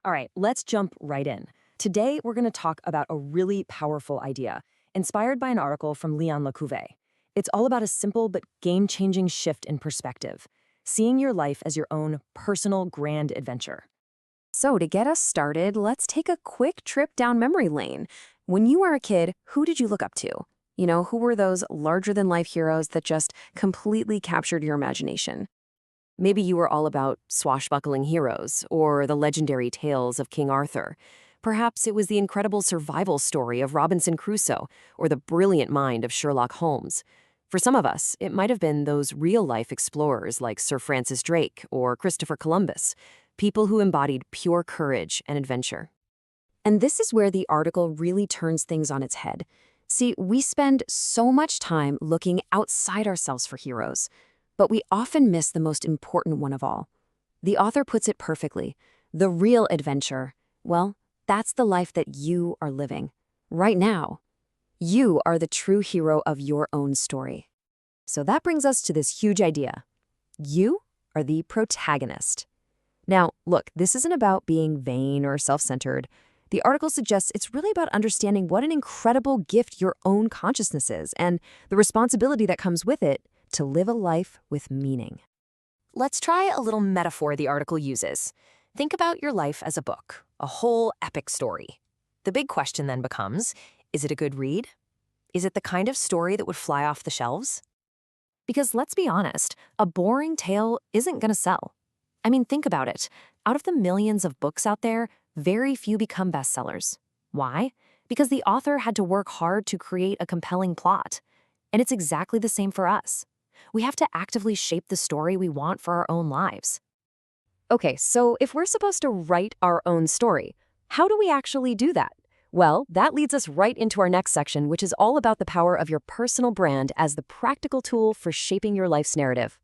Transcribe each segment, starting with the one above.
All right, let's jump right in. Today, we're going to talk about a really powerful idea, inspired by an article from Leon Couvée. It's all about a simple but game-changing shift in perspective, seeing your life as your own personal grand adventure. So, to get us started, let's take a quick trip down memory lane. When you were a kid, who did you look up to? Who were those larger-than-life heroes that just completely captured your imagination? Maybe you were all about swashbuckling heroes or the legendary tales of King Arthur. Perhaps it was the incredible survival story of Robinson Crusoe or the brilliant mind of Sherlock Holmes. For some of us, it might have been those real-life explorers like Sir Francis Drake or Christopher Columbus, people who embodied pure courage and adventure. And this is where the article really turns things on its head. See, we spend so much time looking outside ourselves for heroes, but we often miss the most important one of all. The author puts it perfectly. The real adventure, well, that's the life that you are living. Right now. You are the true hero of your own story. So that brings us to this huge idea. You are the protagonist. Now, look, this isn't about being vain or self-centered. The article suggests it's really about understanding what an incredible gift your own consciousness is and the responsibility that comes with it to live a life with meaning. Let's try a little metaphor the article uses. Think about your life as a book, a whole epic story. The big question then becomes, is it a good read? Is it the kind of story that would fly off the shelves? Because let's be honest, a boring tale isn't going to sell. I mean, think about it. Out of the millions of books out there, very few become bestsellers. Why? Because the author had to work hard to create a compelling plot. And it's exactly the same for us. We have to actively shape the story we want for our own lives. Okay, so if we're supposed to write our own story, how do we actually do that? Well, that leads us right into our next section, which is all about the power of your personal brand as the practical tool for shaping your life's narrative.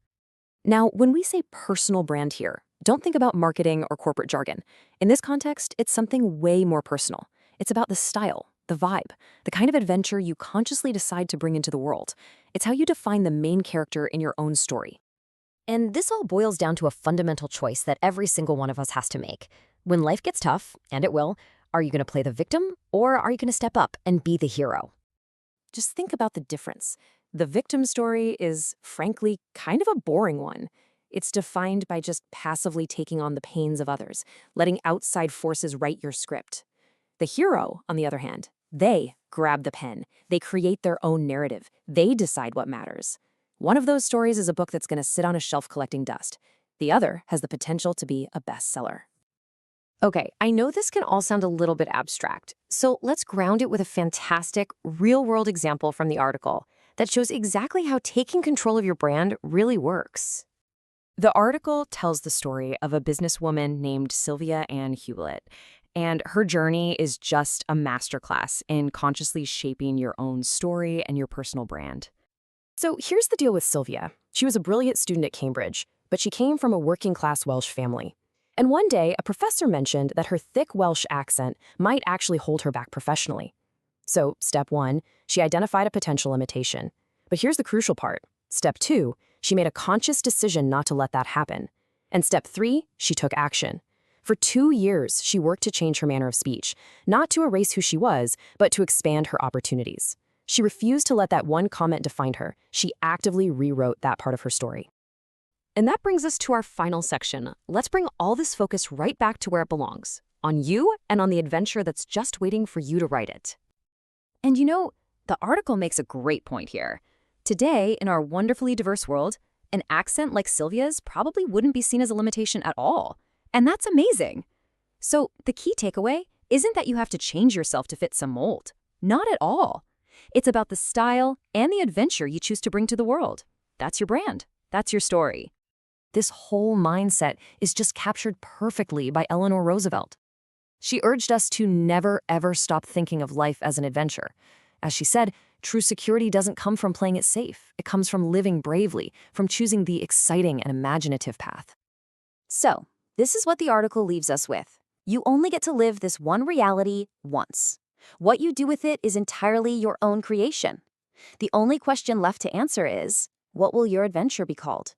Now, when we say personal brand here, don't think about marketing or corporate jargon. In this context, it's something way more personal. It's about the style, the vibe, the kind of adventure you consciously decide to bring into the world. It's how you define the main character in your own story. And this all boils down to a fundamental choice that every single one of us has to make. When life gets tough, and it will, are you going to play the victim, or are you going to step up and be the hero? Just think about the difference. The victim story is, frankly, kind of a boring one. It's defined by just passively taking on the pains of others, letting outside forces write your script. The hero, on the other hand, they grab the pen. They create their own narrative. They decide what matters. One of those stories is a book that's going to sit on a shelf collecting dust. The other has the potential to be a bestseller. Okay, I know this can all sound a little bit abstract, so let's ground it with a fantastic, real-world example from the article that shows exactly how taking control of your brand really works. The article tells the story of a businesswoman named Sylvia Ann Hewlett, and her journey is just a masterclass in consciously shaping your own story and your personal brand. So here's the deal with Sylvia. She was a brilliant student at Cambridge, but she came from a working-class Welsh family. And one day, a professor mentioned that her thick Welsh accent might actually hold her back professionally. So, step 1, she identified a potential limitation. But here's the crucial part. Step 2, she made a conscious decision not to let that happen. And step 3, she took action. For 2 years, she worked to change her manner of speech, not to erase who she was, but to expand her opportunities. She refused to let that one comment define her. She actively rewrote that part of her story. And that brings us to our final section. Let's bring all this focus right back to where it belongs, on you and on the adventure that's just waiting for you to write it. And the article makes a great point here. Today, in our wonderfully diverse world, an accent like Sylvia's probably wouldn't be seen as a limitation at all. And that's amazing. So the key takeaway isn't that you have to change yourself to fit some mold. Not at all. It's about the style and the adventure you choose to bring to the world. That's your brand. That's your story. This whole mindset is just captured perfectly by Eleanor Roosevelt. She urged us to never, ever stop thinking of life as an adventure. As she said, true security doesn't come from playing it safe. It comes from living bravely, from choosing the exciting and imaginative path. So, this is what the article leaves us with. You only get to live this one reality once. What you do with it is entirely your own creation. The only question left to answer is, what will your adventure be called?